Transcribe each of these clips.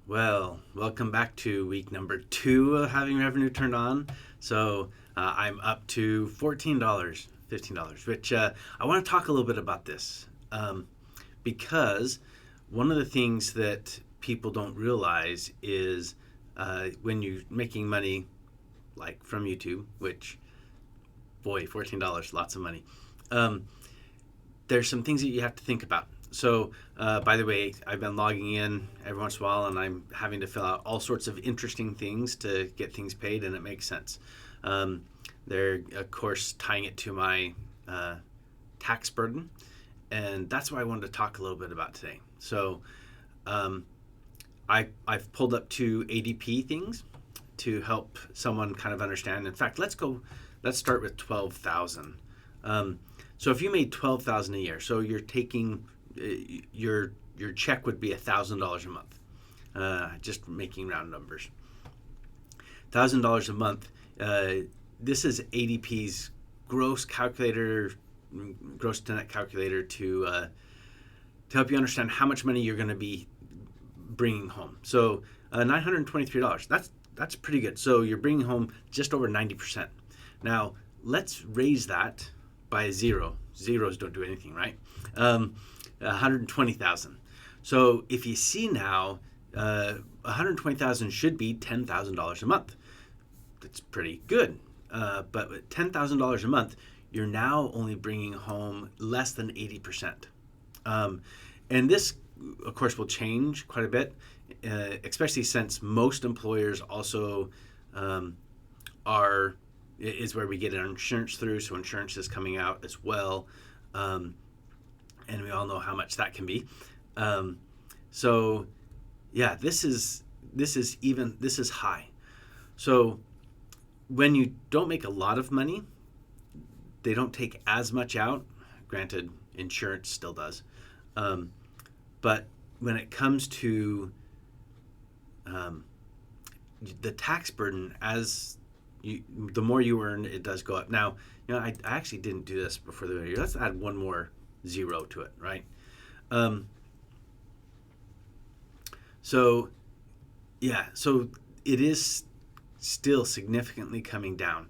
Well, welcome back to week number 2 of having revenue turned on. So I'm up to $14, $15, which I want to talk a little bit about this because one of the things that people don't realize is when you're making money like from YouTube, which, boy, $14, lots of money. Um, there's some things that you have to think about. So, by the way, I've been logging in every once in a while and I'm having to fill out all sorts of interesting things to get things paid, and it makes sense. They're, of course, tying it to my tax burden, and that's what I wanted to talk a little bit about today. So, um, I've pulled up two ADP things to help someone kind of understand. In fact, let's start with 12,000. So if you made 12,000 a year, so you're taking your check would be $1,000 a month. Just making round numbers. $1,000 a month. This is ADP's gross calculator, gross to net calculator to help you understand how much money you're going to be bringing home. So $923. That's pretty good. So you're bringing home just over 90%. Now let's raise that by a zero. Zeros don't do anything, right? 120,000. So if you see now, 120,000 should be $10,000 a month. That's pretty good. But with $10,000 a month, you're now only bringing home less than 80%. And this, of course, will change quite a bit, especially since most employers also is where we get our insurance through. So insurance is coming out as well. And we all know how much that can be. So yeah, this is high. So when you don't make a lot of money, they don't take as much out. Granted, insurance still does. But when it comes to the tax burden, the more you earn, it does go up. Now, I actually didn't do this before the video. Let's add one more zero to it, right? So it is still significantly coming down.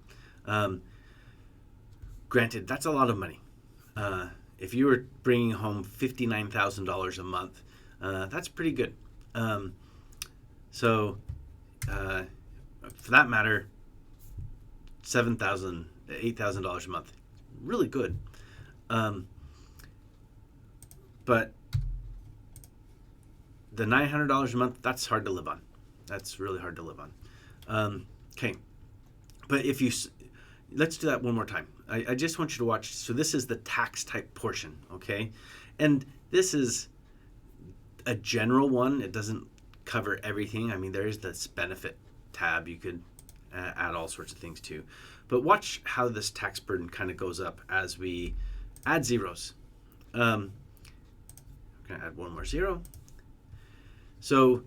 Granted, that's a lot of money. If you were bringing home $59,000 a month, that's pretty good. For that matter, $7,000, $8,000 a month, really good. But the $900 a month, that's hard to live on. That's really hard to live on. Okay, but let's do that one more time. I just want you to watch. So this is the tax type portion, okay? And this is a general one. It doesn't cover everything. I mean, there is this benefit tab. You could add all sorts of things to. But watch how this tax burden kind of goes up as we add zeros. I'm going to add one more zero. So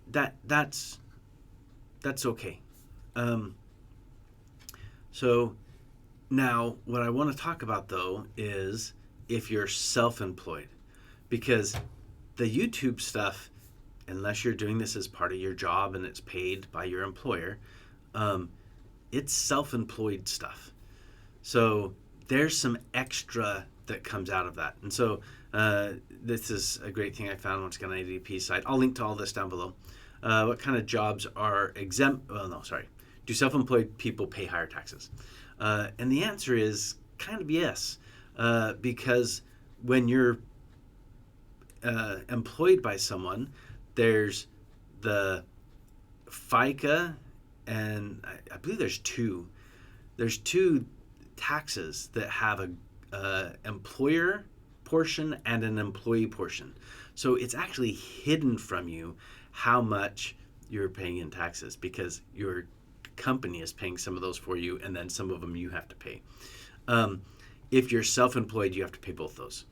that's okay. So now what I want to talk about, though, is if you're self-employed. Because the YouTube stuff, unless you're doing this as part of your job and it's paid by your employer, it's self-employed stuff. So there's some extra that comes out of that. And so this is a great thing I found once again on ADP site. I'll link to all this down below. What kind of jobs are exempt? Well, no, sorry. Do self-employed people pay higher taxes? And the answer is kind of yes, because when you're employed by someone, there's the FICA, and I believe there's two. There's two taxes that have a employer portion and an employee portion. So it's actually hidden from you how much you're paying in taxes because your company is paying some of those for you, and then some of them you have to pay. If you're self-employed, you have to pay both those.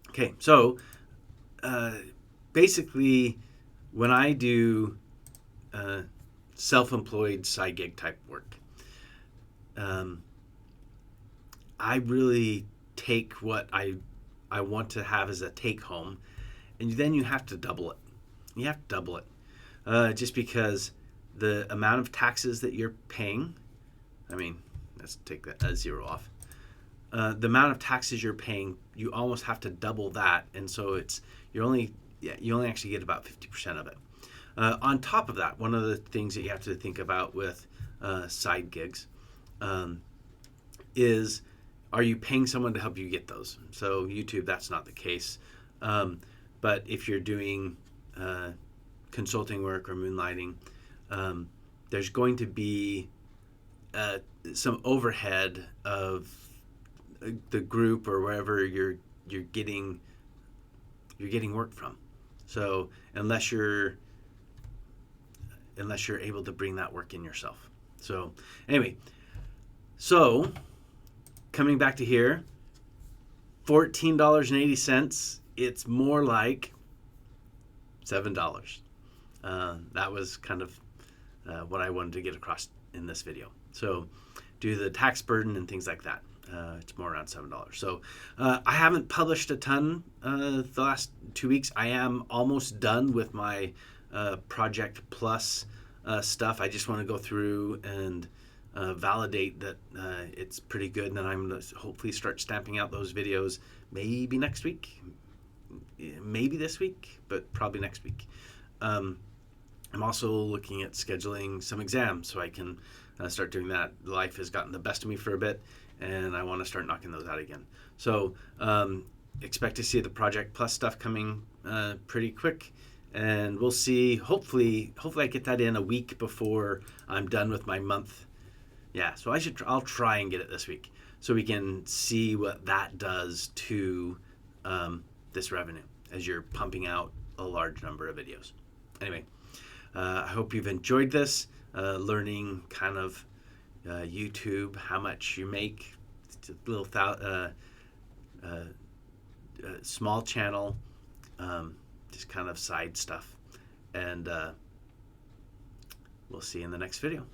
Okay, so basically, when I do self-employed side gig type work, I really take what I want to have as a take home, and then you have to double it. You have to double it, just because the amount of taxes that you're paying. I mean, let's take that zero off. The amount of taxes you're paying, you almost have to double that, and so you only actually get about 50% of it. On top of that, one of the things that you have to think about with side gigs is, are you paying someone to help you get those? So YouTube, that's not the case. But if you're doing consulting work or moonlighting, there's going to be some overhead of the group or wherever you're getting work from. So unless you're able to bring that work in yourself. So anyway, so coming back to here, $14.80. It's more like $7. That was kind of what I wanted to get across in this video. So due to the tax burden and things like that, it's more around $7. So I haven't published a ton the last 2 weeks. I am almost done with my Project Plus stuff. I just want to go through and validate that it's pretty good, and then I'm going to hopefully start stamping out those videos maybe next week, maybe this week, but probably next week. I'm also looking at scheduling some exams so I can start doing that. Life has gotten the best of me for a bit, and I want to start knocking those out again. So expect to see the Project Plus stuff coming pretty quick, and we'll see. Hopefully I get that in a week before I'm done with my month. Yeah, so I'll try and get it this week so we can see what that does to this revenue as you're pumping out a large number of videos. Anyway, I hope you've enjoyed this, learning kind of YouTube, how much you make. It's a little small channel, just kind of side stuff. And we'll see you in the next video.